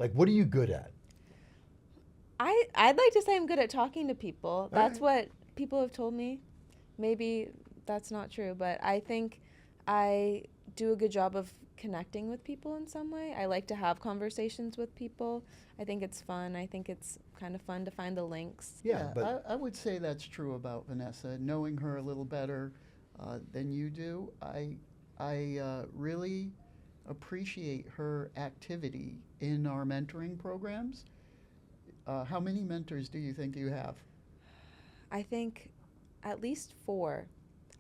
Like, what are you good at? I'd like to say I'm good at talking to people. That's right. what people have told me. Maybe that's not true, but I think I do a good job of connecting with people in some way. I like to have conversations with people. I think it's fun. I think it's kind of fun to find the links. Yeah, Yeah, but I would say that's true about Vanessa. Knowing her a little better than you do, I really appreciate her activity in our mentoring programs. How many mentors do you think you have? I think at least four.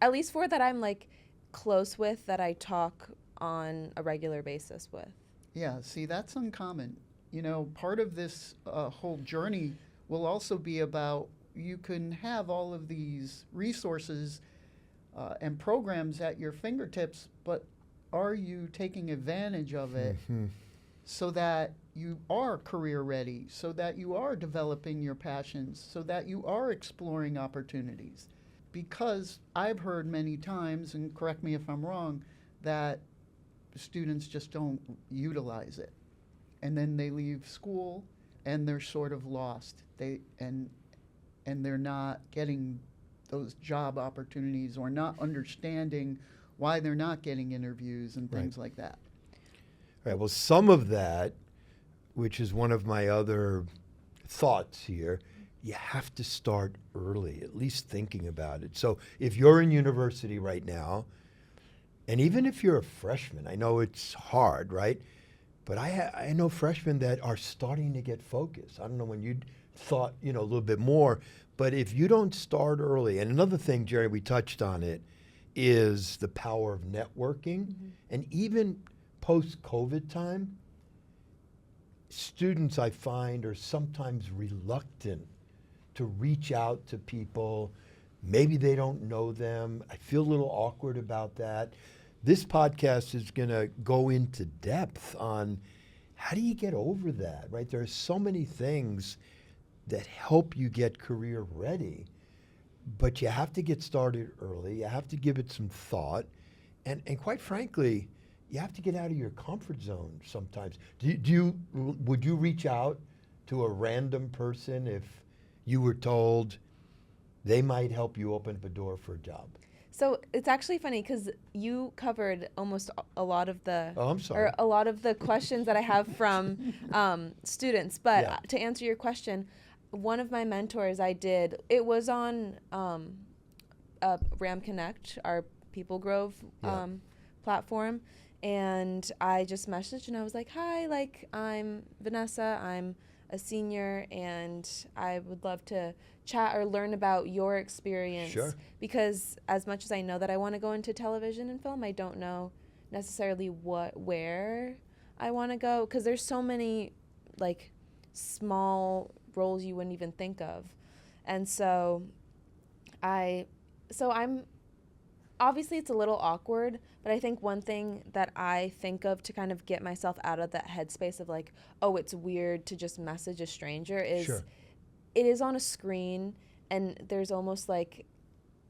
At least four that I'm like close with that I talk on a regular basis with. Yeah, see, that's uncommon. You know, part of this whole journey will also be about you can have all of these resources and programs at your fingertips, but are you taking advantage of it Mhm. so that you are career ready, so that you are developing your passions, so that you are exploring opportunities? Because I've heard many times, and correct me if I'm wrong, that students just don't utilize it. And then they leave school and they're sort of lost. And they're not getting those job opportunities or not understanding why they're not getting interviews and Right. things like that. Right. Well, some of that, which is one of my other thoughts here, you have to start early, at least thinking about it. So if you're in university right now, and even if you're a freshman, I know it's hard, right? But I know freshmen that are starting to get focused. I don't know when you thought, a little bit more, but if you don't start early, and another thing, Jerry, we touched on it, is the power of networking. Mm-hmm. And even post-COVID time, students I find are sometimes reluctant to reach out to people. Maybe they don't know them. I feel a little awkward about that. This podcast is going to go into depth on how do you get over that, right? There are so many things that help you get career ready, but you have to get started early. You have to give it some thought. And quite frankly, you have to get out of your comfort zone sometimes. Would you reach out to a random person if you were told they might help you open up a door for a job? So it's actually funny because you covered almost a lot of the Oh, I'm sorry. or a lot of the questions that I have from students. But Yeah. to answer your question, one of my mentors it was on Ram Connect, our People Grove Yeah. platform, and I just messaged and I was like, "Hi, like I'm Vanessa. I'm a senior, and I would love to chat or learn about your experience Sure. because as much as I know that I want to go into television and film, I don't know necessarily where I want to go because there's so many like small roles you wouldn't even think of. And I I'm obviously it's a little awkward, but I think one thing that I think of to kind of get myself out of that headspace of like, oh, it's weird to just message a stranger is Sure. it is on a screen, and there's almost like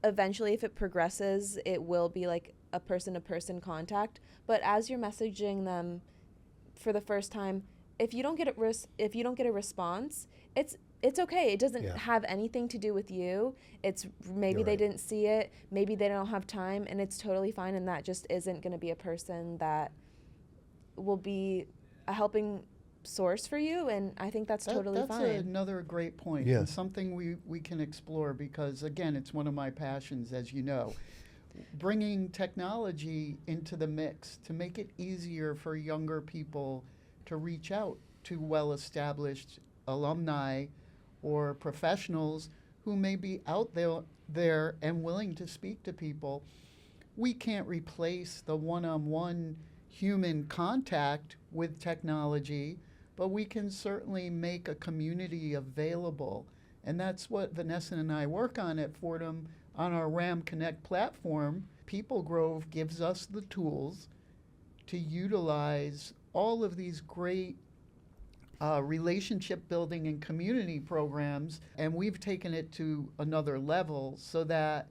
eventually if it progresses it will be like a person to person contact, but as you're messaging them for the first time, if you don't get a response, it's okay. It doesn't Yeah. have anything to do with you. It's maybe You're they right. didn't see it, maybe they don't have time, and it's totally fine, and that just isn't going to be a person that will be a helping source for you, and I think that's totally That's fine. another great point Yeah. and something we can explore because, again, it's one of my passions, as you know. Bringing technology into the mix to make it easier for younger people to reach out to well established alumni or professionals who may be out there and willing to speak to people. We can't replace the one on one human contact with technology, but we can certainly make a community available. And that's what Vanessa and I work on at Fordham on our Ram Connect platform. People Grove gives us the tools to utilize all of these great relationship building and community programs, and we've taken it to another level so that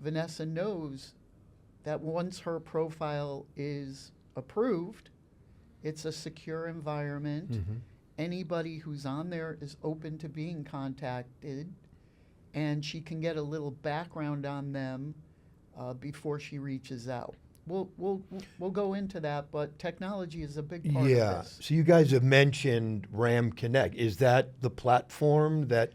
Vanessa knows that once her profile is approved, It's a secure environment. Anybody who's on there is open to being contacted, and she can get a little background on them before she reaches out. We'll go into that, but technology is a big part of this. So you guys have mentioned Ram Connect. Is that the platform that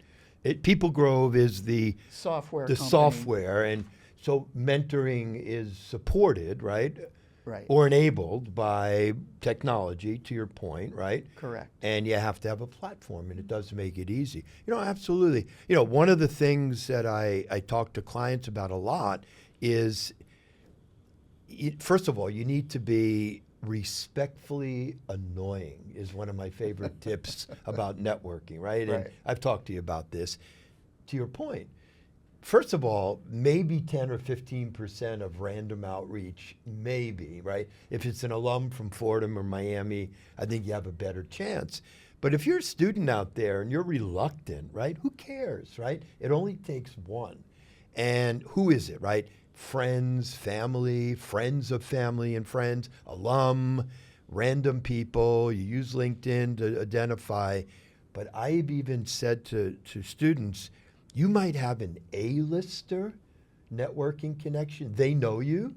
People Grove is the Software the company. software, and so mentoring is supported, right? Right. Or enabled by technology, to your point, right? Correct. And you have to have a platform, and it does make it easy. Absolutely. One of the things that I talk to clients about a lot is, first of all, you need to be respectfully annoying is one of my favorite tips about networking, right? And Right. I've talked to you about this. To your point, first of all, maybe 10 or 15% of random outreach, maybe, right? If it's an alum from Fordham or Miami, I think you have a better chance. But if you're a student out there and you're reluctant, right? Who cares, right? It only takes one. And who is it, right? Friends, family, friends of family and friends, alum, random people. You use LinkedIn to identify. But I've even said to students, you might have an A-lister networking connection. They know you.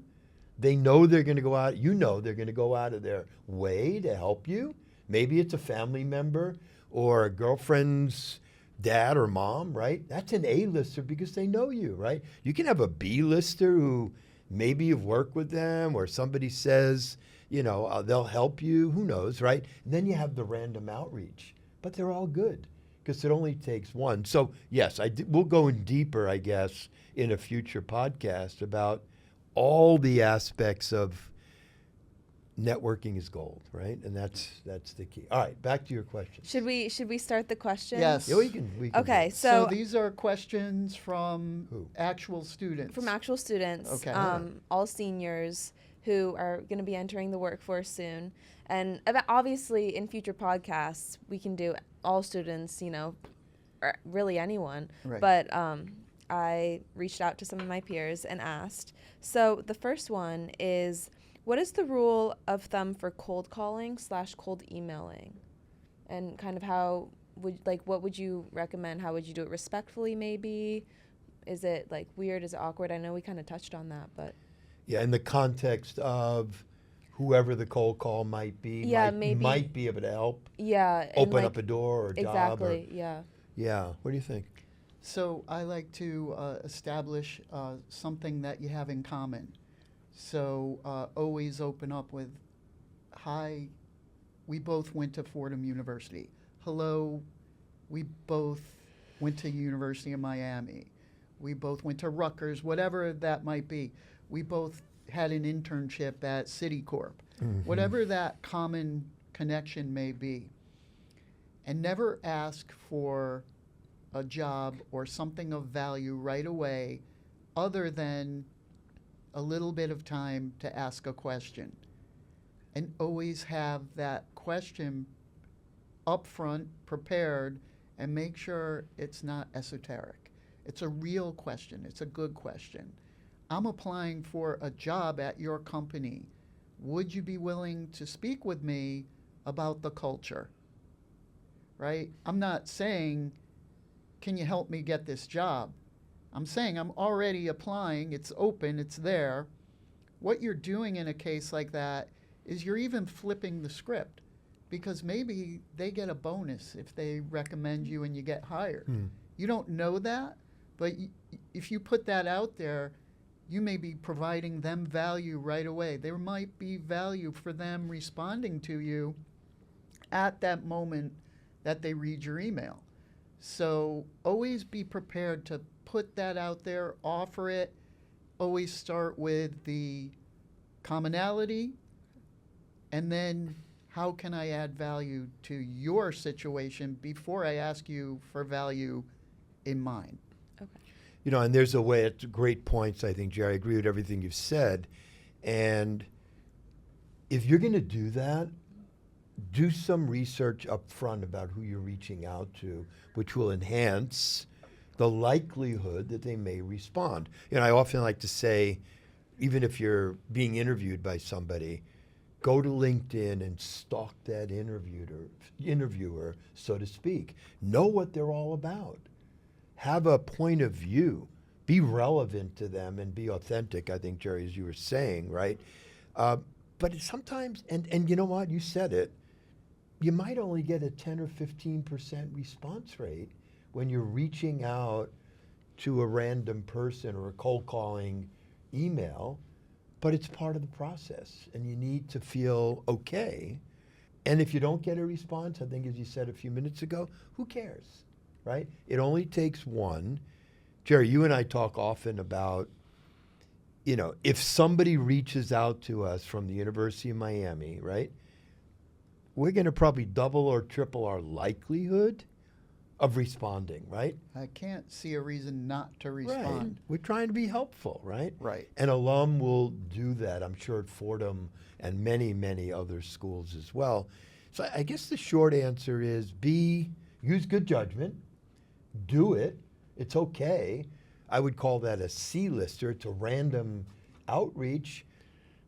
They know they're going to go out. They're going to go out of their way to help you. Maybe it's a family member or a girlfriend's dad or mom, right? That's an A-lister because they know you, right? You can have a B-lister who maybe you've worked with them or somebody says, they'll help you. Who knows, right? And then you have the random outreach. But they're all good because it only takes one. So, yes, we'll go in deeper, I guess, in a future podcast about all the aspects of networking is gold, right? And that's the key. All right, back to your question. Should we start the questions? Yes. Yeah, we can Okay, do it. So so these are questions from Who? actual students. from actual students, Okay. all seniors who are going to be entering the workforce soon. And obviously, in future podcasts, we can do all students, or really anyone. Right. But I reached out to some of my peers and asked. So the first one is, what is the rule of thumb for cold calling / cold emailing? And kind of what would you recommend? How would you do it respectfully, maybe? Is it weird? Is it awkward? I know we kind of touched on that, but. Yeah, in the context of whoever the cold call might be, maybe. might be able to help Yeah. and open up a door or a job. Exactly, yeah. Yeah, what do you think? So I like to establish something that you have in common. So always open up with, hi, we both went to Fordham University. Hello, we both went to University of Miami. We both went to Rutgers, whatever that might be. We both had an internship at Citicorp. Whatever that common connection may be. And never ask for a job or something of value right away other than a little bit of time to ask a question. And always have that question up front, prepared, and make sure it's not esoteric. It's a real question. It's a good question. I'm applying for a job at your company. Would you be willing to speak with me about the culture? Right? I'm not saying, can you help me get this job? I'm saying I'm already applying. It's open. It's there. What you're doing in a case like that is you're even flipping the script, because maybe they get a bonus if they recommend you and you get hired. You don't know that, but if you put that out there, you may be providing them value right away. There might be value for them responding to you at that moment that they read your email. So always be prepared to put that out there, offer it. Always start with the commonality, and then how can I add value to your situation before I ask you for value in mine. Okay. And there's a way, it's great points, I think, Jerry. I agree with everything you've said. And if you're going to do that, do some research up front about who you're reaching out to, which will enhance the likelihood that they may respond. I often like to say, even if you're being interviewed by somebody, go to LinkedIn and stalk that interviewer, so to speak. Know what they're all about. Have a point of view. Be relevant to them and be authentic, I think, Jerry, as you were saying, right? But sometimes, and you know what, you said it, you might only get a 10 or 15% response rate when you're reaching out to a random person or a cold calling email, but it's part of the process and you need to feel okay. And if you don't get a response, I think as you said a few minutes ago, who cares, right? It only takes one. Jerry, you and I talk often about, you know, if somebody reaches out to us from the University of Miami, right, we're going to probably double or triple our likelihood of responding, right? I can't see a reason not to respond. Right. We're trying to be helpful, right? Right. An alum will do that, I'm sure, at Fordham and many, many other schools as well. So I guess the short answer is use good judgment, do it. It's okay. I would call that a C-lister. It's a random outreach,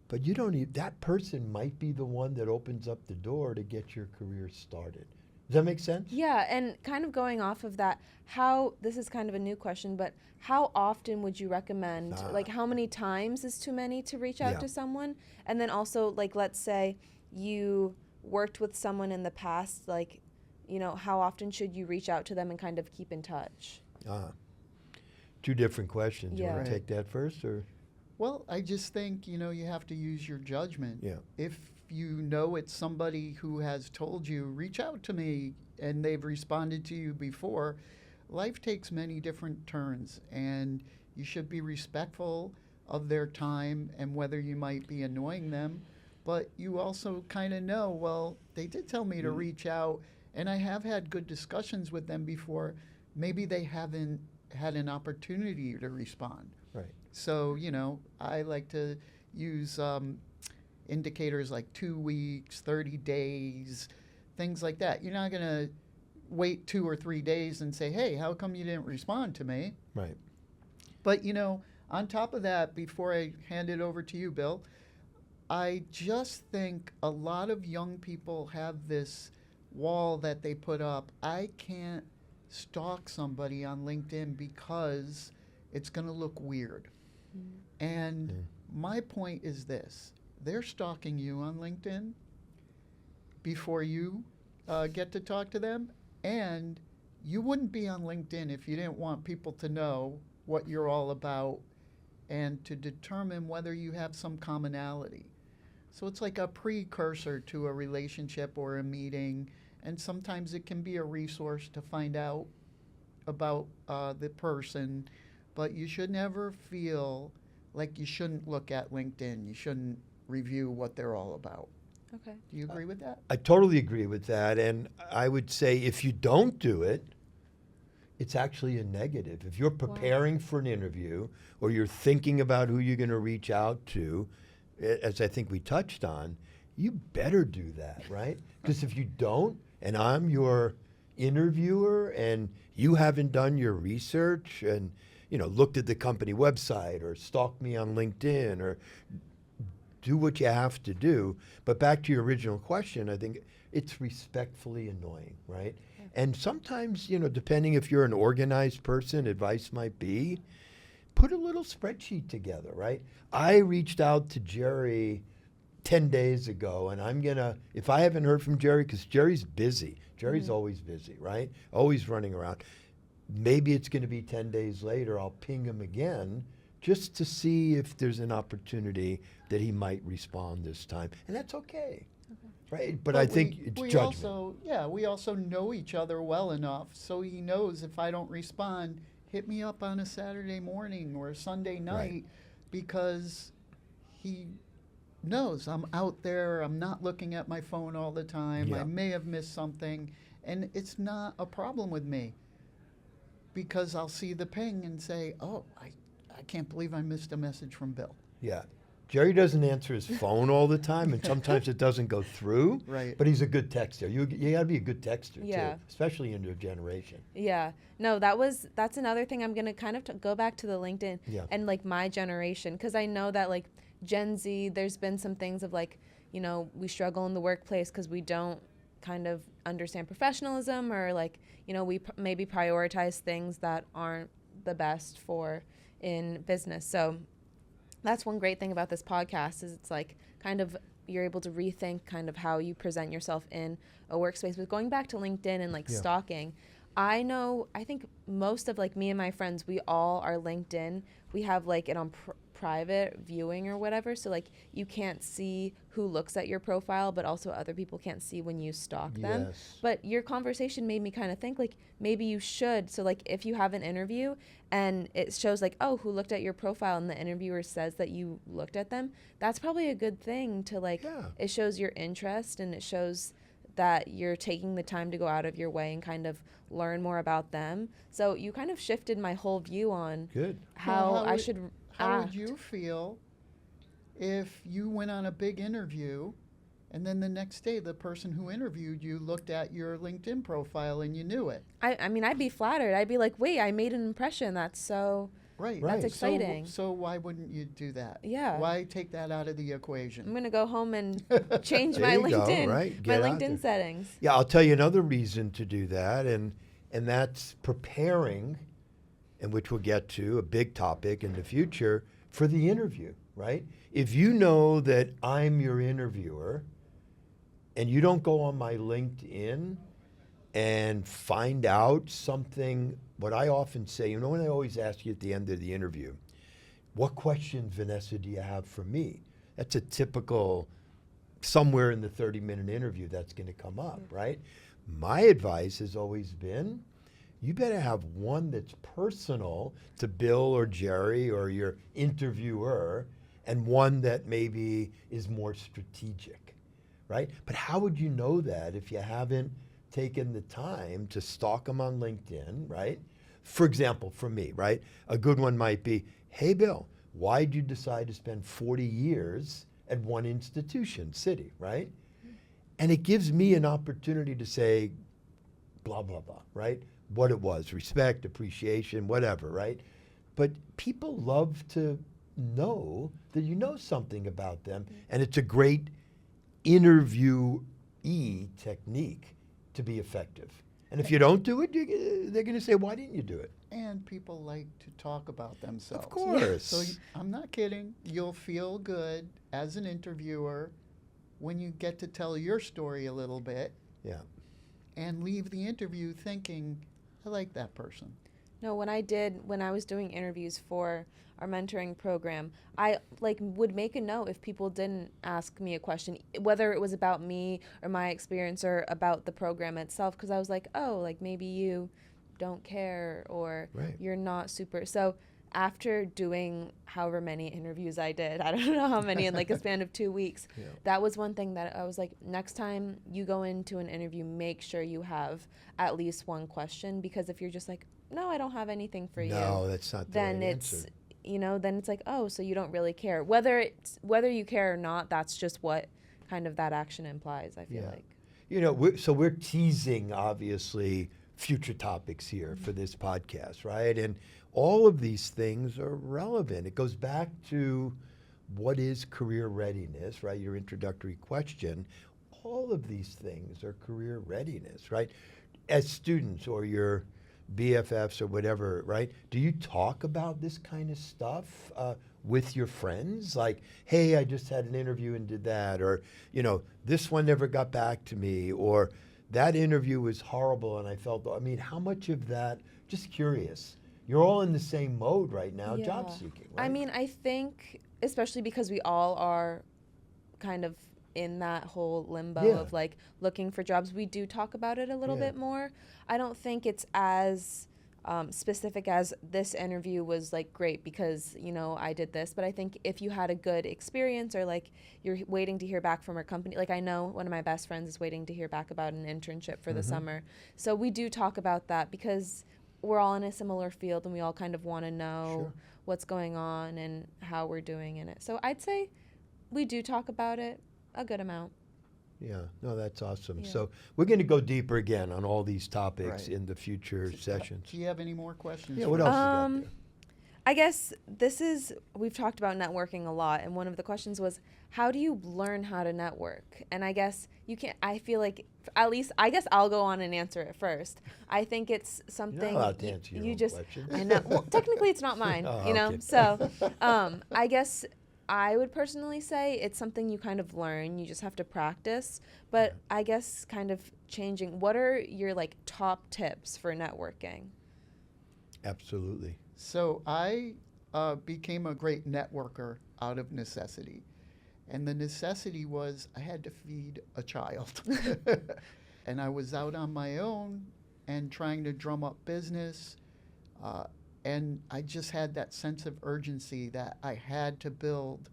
but you don't need, that person might be the one that opens up the door to get your career started. Does that make sense? Yeah, and kind of going off of that, this is kind of a new question, but how often would you recommend, like how many times is too many to reach out to someone? And then also, like, let's say you worked with someone in the past, like, you know, how often should you reach out to them and kind of keep in touch? Two different questions. You Yeah. want to take that first, or? Well, I just think, you know, you have to use your judgment. Yeah. If you know it's somebody who has told you, reach out to me, and they've responded to you before, life takes many different turns, and you should be respectful of their time and whether you might be annoying them. But you also kind of know, well, they did tell me to reach out, and I have had good discussions with them before. Maybe they haven't had an opportunity to respond. Right. So, you know, I like to use indicators like 2 weeks, 30 days, things like that. You're not going to wait 2 or 3 days and say, hey, how come you didn't respond to me? Right. But, you know, on top of that, before I hand it over to you, Bill, I just think a lot of young people have this wall that they put up. I can't stalk somebody on LinkedIn because it's going to look weird. And my point is this. They're stalking you on LinkedIn before you get to talk to them. And you wouldn't be on LinkedIn if you didn't want people to know what you're all about and to determine whether you have some commonality. So it's like a precursor to a relationship or a meeting. And sometimes it can be a resource to find out about the person. But you should never feel like you shouldn't look at LinkedIn. You shouldn't review what they're all about. Okay. Do you agree with that? I totally agree with that. And I would say if you don't do it, it's actually a negative. If you're preparing for an interview or you're thinking about who you're going to reach out to, as I think we touched on, you better do that, right? Because if you don't, and I'm your interviewer and you haven't done your research and, you know, looked at the company website or stalked me on LinkedIn or do what you have to do. But back to your original question, I think it's respectfully annoying, right? And sometimes, you know, depending if you're an organized person, advice might be, put a little spreadsheet together, right? I reached out to Jerry 10 days ago, and I'm going to, if I haven't heard from Jerry, because Jerry's busy. Jerry's always busy, right? Always running around. Maybe it's going to be 10 days later, I'll ping him again just to see if there's an opportunity that he might respond this time. And that's okay. Right? But I think it's judgment. We also know each other well enough so he knows if I don't respond, hit me up on a Saturday morning or a Sunday night because he knows I'm out there. I'm not looking at my phone all the time. Yeah. I may have missed something. And it's not a problem with me because I'll see the ping and say, oh, I can't believe I missed a message from Bill. Yeah. Jerry doesn't answer his phone all the time, and sometimes it doesn't go through. Right. But he's a good texter. You got to be a good texter, Yeah. too, especially in your generation. Yeah. No, that's another thing. I'm going to kind of go back to the LinkedIn Yeah. and like my generation, because I know that like Gen Z, there's been some things of like, we struggle in the workplace because we don't kind of understand professionalism, or like, we maybe prioritize things that aren't the best for in business. So that's one great thing about this podcast, is it's like kind of you're able to rethink kind of how you present yourself in a workspace. But going back to LinkedIn and like stalking, I think most of like me and my friends, we all are LinkedIn. We have like it on private viewing or whatever. So like you can't see who looks at your profile, but also other people can't see when you stalk them. Yes. But your conversation made me kind of think like maybe you should. So like if you have an interview and it shows like, oh, who looked at your profile, and the interviewer says that you looked at them, that's probably a good thing to like, it shows your interest, and it shows that you're taking the time to go out of your way and kind of learn more about them. So you kind of shifted my whole view on how I should How act. would you feel if you went on a big interview and then the next day the person who interviewed you looked at your LinkedIn profile and you knew it? I mean, I'd be flattered. I'd be like, wait, I made an impression. That's so, Right. that's exciting. So why wouldn't you do that? Yeah. Why take that out of the equation? I'm going to go home and change There my you go, LinkedIn, right? my Get out LinkedIn there. settings. Yeah, I'll tell you another reason to do that, and that's preparing, and which we'll get to, a big topic in the future, for the interview, right? If you know that I'm your interviewer and you don't go on my LinkedIn and find out something, what I often say, when I always ask you at the end of the interview, what questions, Vanessa, do you have for me? That's a typical, somewhere in the 30-minute interview that's going to come up, right? My advice has always been, you better have one that's personal to Bill or Jerry or your interviewer, and one that maybe is more strategic, right? But how would you know that if you haven't taken the time to stalk them on LinkedIn, right? For example, for me, right? A good one might be, hey, Bill, why'd you decide to spend 40 years at one institution, city, right? And it gives me an opportunity to say, blah, blah, blah, right? What it was, respect, appreciation, whatever, right? But people love to know that you know something about them, and it's a great interviewee technique to be effective. And if you don't do it, they're going to say, why didn't you do it? And people like to talk about themselves. Of course. So I'm not kidding. You'll feel good as an interviewer when you get to tell your story a little bit. Yeah. And leave the interview thinking, I like that person. No, when I was doing interviews for our mentoring program, I would make a note if people didn't ask me a question, whether it was about me or my experience or about the program itself, because I was like, oh, like maybe you don't care, or you're not super. So after doing however many interviews I did, I don't know how many in like a span of 2 weeks, that was one thing that I was like, next time you go into an interview, make sure you have at least one question, because if you're just like, no, I don't have anything for you. No, that's not the Then right it's, answer. then it's like, oh, so you don't really care. Whether you care or not, that's just what kind of that action implies, I feel like. We're teasing, obviously, future topics here for this podcast, right? And all of these things are relevant. It goes back to what is career readiness, right? Your introductory question. All of these things are career readiness, right? As students or your BFFs or whatever, right? Do you talk about this kind of stuff with your friends? Like, hey, I just had an interview and did that, or, this one never got back to me, or that interview was horrible and I felt, how much of that, just curious. You're all in the same mode right now, job seeking, right? I mean, I think, especially because we all are kind of in that whole limbo of like looking for jobs, we do talk about it a little bit more. I don't think it's as specific as this interview was like great because, I did this. But I think if you had a good experience, or like you're waiting to hear back from our company, like I know one of my best friends is waiting to hear back about an internship for the summer. So we do talk about that because we're all in a similar field and we all kind of want to know what's going on and how we're doing in it. So I'd say we do talk about it a good amount. Yeah, no, that's awesome. Yeah. So we're going to go deeper again on all these topics in the future sessions. Do you have any more questions? Yeah, what else you got there? I guess we've talked about networking a lot, and one of the questions was, how do you learn how to network? And I guess you can't, I feel like, at least, I guess I'll go on and answer it first. I think it's You're something not allowed to answer your you own just, questions. I know, well, technically it's not mine, Oh, you know? okay. So I guess I would personally say it's something you kind of learn. You just have to practice. But I guess kind of changing, what are your like top tips for networking? Absolutely. So I became a great networker out of necessity. And the necessity was I had to feed a child. And I was out on my own and trying to drum up business. And I just had that sense of urgency that I had to build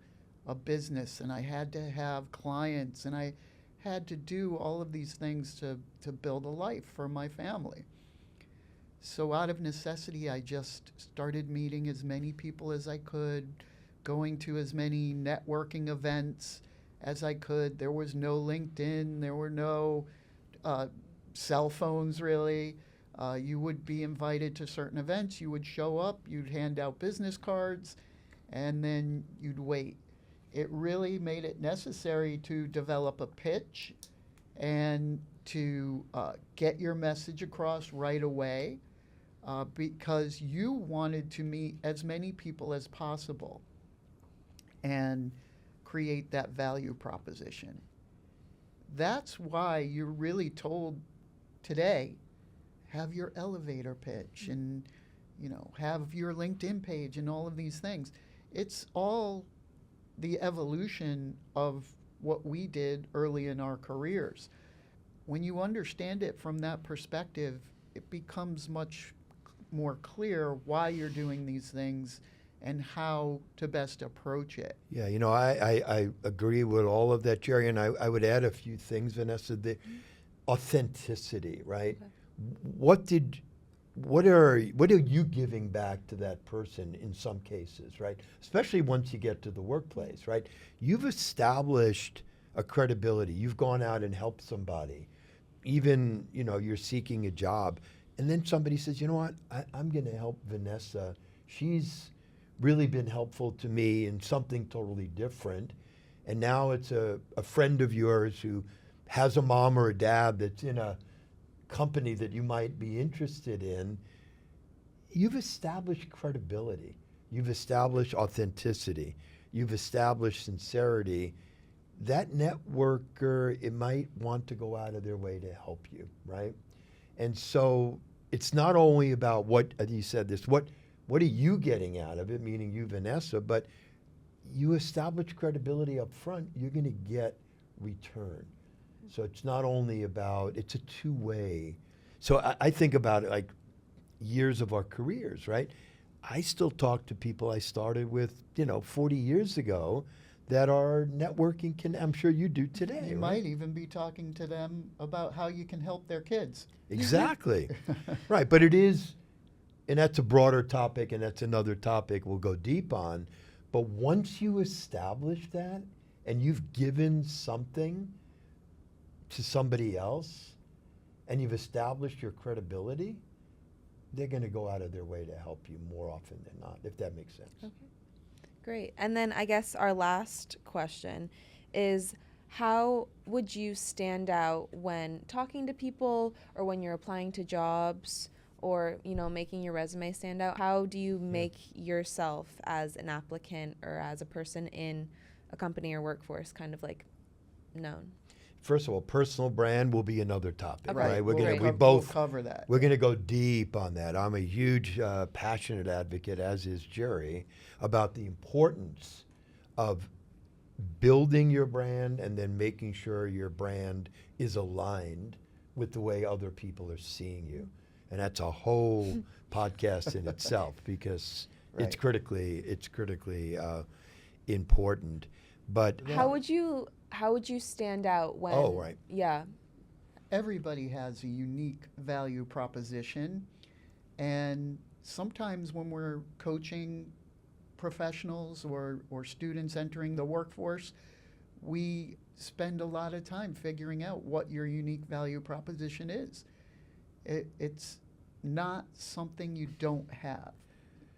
a business and I had to have clients and I had to do all of these things to build a life for my family. So, out of necessity, I just started meeting as many people as I could, going to as many networking events as I could. There was no LinkedIn, there were no cell phones really. You would be invited to certain events, you would show up, you'd hand out business cards, and then you'd wait. It really made it necessary to develop a pitch and to get your message across right away. Because you wanted to meet as many people as possible and create that value proposition. That's why you're really told today, have your elevator pitch and have your LinkedIn page and all of these things. It's all the evolution of what we did early in our careers. When you understand it from that perspective, it becomes much more clear why you're doing these things and how to best approach it. Yeah, I agree with all of that, Jerry, and I would add a few things, Vanessa. The authenticity, right? Okay. What are you giving back to that person in some cases, right? Especially once you get to the workplace, right? You've established a credibility. You've gone out and helped somebody. Even, you're seeking a job. And then somebody says, you know what, I'm going to help Vanessa. She's really been helpful to me in something totally different. And now it's a friend of yours who has a mom or a dad that's in a company that you might be interested in. You've established credibility. You've established authenticity. You've established sincerity. That networker, it might want to go out of their way to help you, right? And so it's not only about what you said this, what are you getting out of it, meaning you, Vanessa, but you establish credibility up front, you're going to get return. So it's not only about, it's a two-way. So I think about it like years of our careers, right? I still talk to people I started with, 40 years ago that are networking, I'm sure you do today. You right? might even be talking to them about how you can help their kids. Exactly. Right. But it is, and that's a broader topic, and that's another topic we'll go deep on. But once you establish that and you've given something to somebody else and you've established your credibility, they're going to go out of their way to help you more often than not, if that makes sense. Okay. Great. And then I guess our last question is, how would you stand out when talking to people or when you're applying to jobs or, making your resume stand out? How do you make yourself as an applicant or as a person in a company or workforce kind of like known? First of all, personal brand will be another topic, Okay. right? We'll cover that. We're going to go deep on that. I'm a huge, passionate advocate, as is Jerry, about the importance of building your brand and then making sure your brand is aligned with the way other people are seeing you. And that's a whole podcast in itself because it's critically important. But How would you stand out when? Oh, right. Yeah. Everybody has a unique value proposition, and sometimes when we're coaching professionals or students entering the workforce, we spend a lot of time figuring out what your unique value proposition is. It's not something you don't have.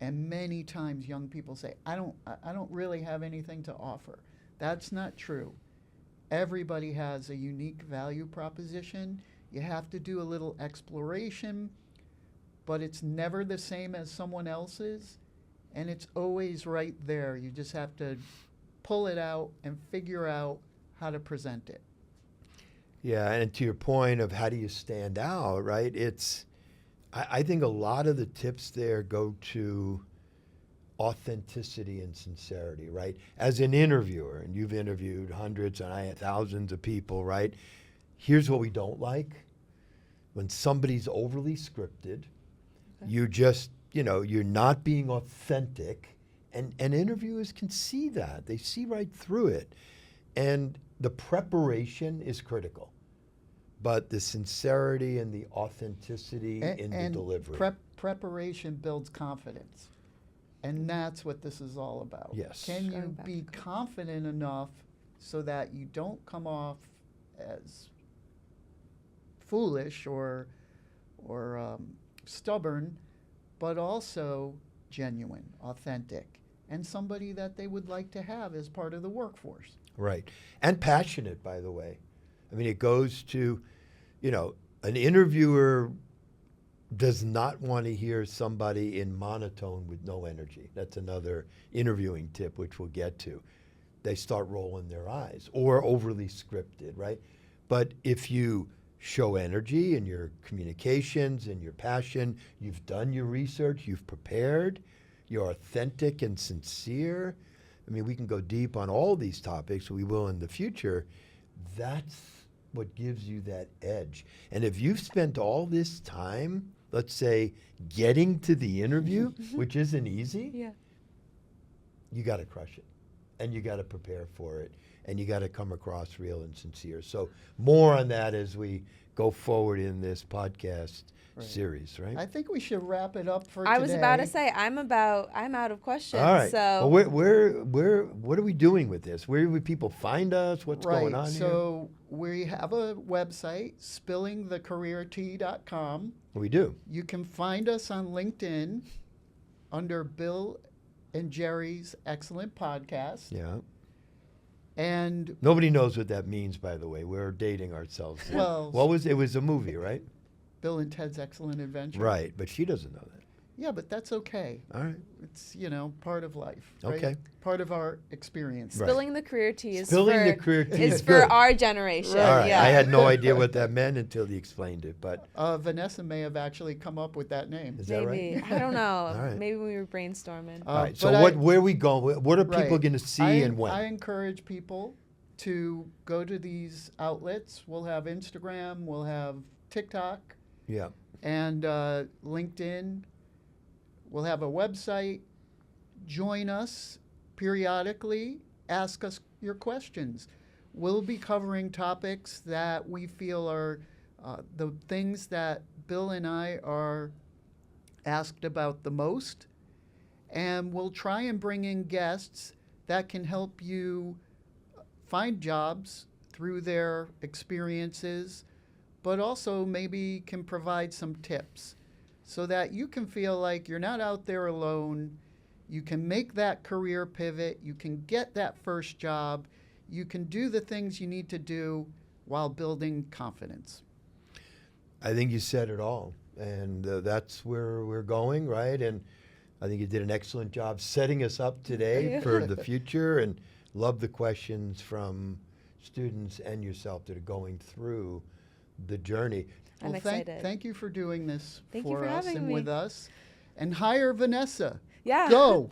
And many times young people say, I don't really have anything to offer. That's not true. Everybody has a unique value proposition. You have to do a little exploration, but it's never the same as someone else's, and it's always right there. You just have to pull it out and figure out how to present it. Yeah, and to your point of how do you stand out, right? I think a lot of the tips there go to authenticity and sincerity, right? As an interviewer, and you've interviewed hundreds and I had thousands of people, right? Here's what we don't like. When somebody's overly scripted, you just, you're not being authentic. And interviewers can see that. They see right through it. And the preparation is critical. But the sincerity and the authenticity in the delivery. Preparation builds confidence. And that's what this is all about. Yes. Can you be confident enough so that you don't come off as foolish or stubborn, but also genuine, authentic, and somebody that they would like to have as part of the workforce. Right. And passionate, by the way. I mean, it goes to, an interviewer does not want to hear somebody in monotone with no energy. That's another interviewing tip, which we'll get to. They start rolling their eyes or overly scripted, right? But if you show energy in your communications and your passion, you've done your research, you've prepared, you're authentic and sincere. I mean, we can go deep on all these topics, we will in the future. That's what gives you that edge. And if you've spent all this time, let's say, getting to the interview, which isn't easy, you got to crush it. And you got to prepare for it. And you got to come across real and sincere. So more on that as we go forward in this podcast series, right? I think we should wrap it up for today. I was about to say, I'm out of questions. All right. So Well, what are we doing with this? Where would people find us? What's going on here? So we have a website, spillingthecareertea.com. We do. You can find us on LinkedIn under Bill and Jerry's Excellent Podcast. Yeah. And nobody knows what that means, by the way. We're dating ourselves. Well, it was a movie, right? Bill and Ted's Excellent Adventure. Right, but she doesn't know that. Yeah, but that's okay. All right. It's, part of life. Right? Okay. Part of our experience. Right. Spilling the career tea is is for good. our generation. All right. Yeah. I had no idea what that meant until he explained it, but Vanessa may have actually come up with that name. is that Maybe. right? I don't know. All right. Maybe we were brainstorming. All right. So where are we going? What are people going to see and when? I encourage people to go to these outlets. We'll have Instagram. We'll have TikTok. Yeah. And LinkedIn. We'll have a website. Join us periodically. Ask us your questions. We'll be covering topics that we feel are the things that Bill and I are asked about the most. And we'll try and bring in guests that can help you find jobs through their experiences, but also maybe can provide some tips so that you can feel like you're not out there alone. You can make that career pivot. You can get that first job. You can do the things you need to do while building confidence. I think you said it all. And that's where we're going, right? And I think you did an excellent job setting us up today for the future, and love the questions from students and yourself that are going through the journey. I'm excited. Thank you for doing this Thank you for for us having and me. with us. And hire Vanessa. Yeah. Go.